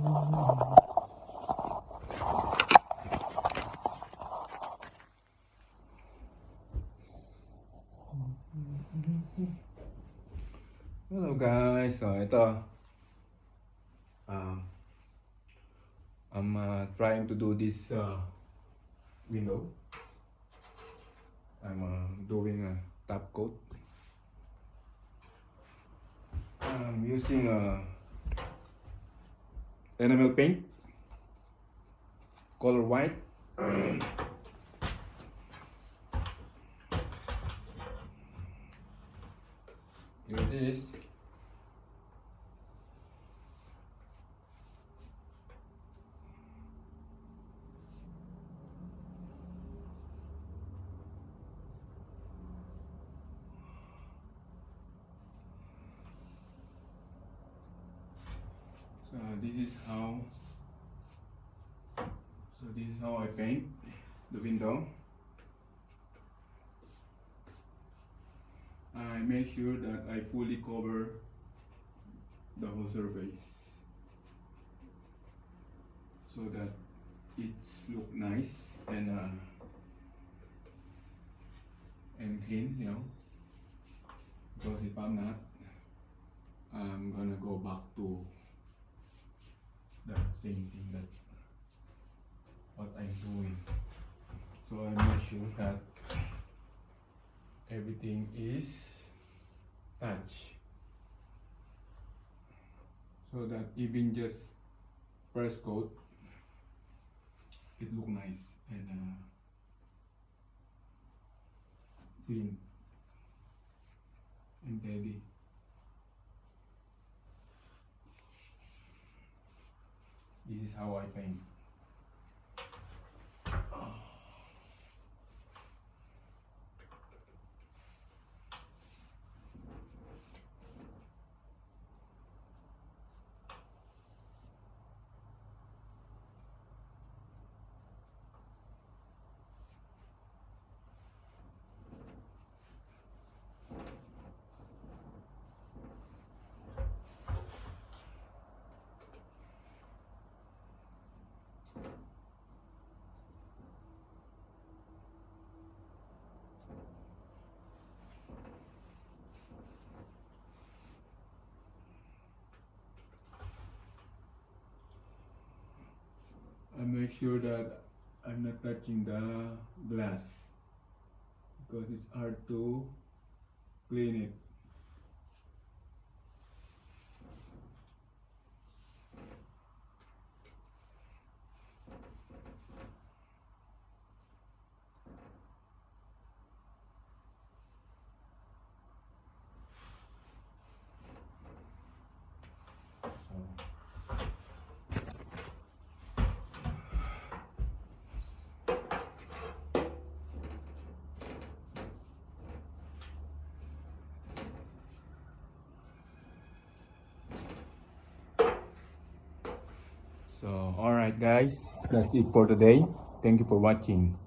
Hello guys, so ito I'm trying to do this window. I'm doing a top coat. I'm using enamel paint, color white. Here it is. So this is how I paint the window. I make sure that I fully cover the whole surface so that it's look nice and clean, you know. Because if I'm not, I'm gonna go back to the same thing that what I'm doing. So I make sure that everything is touched, so that even just first coat, it look nice and clean and tidy. This is how I paint. I make sure that I'm not touching the glass because it's hard to clean it. So alright guys, that's it for today. Thank you for watching.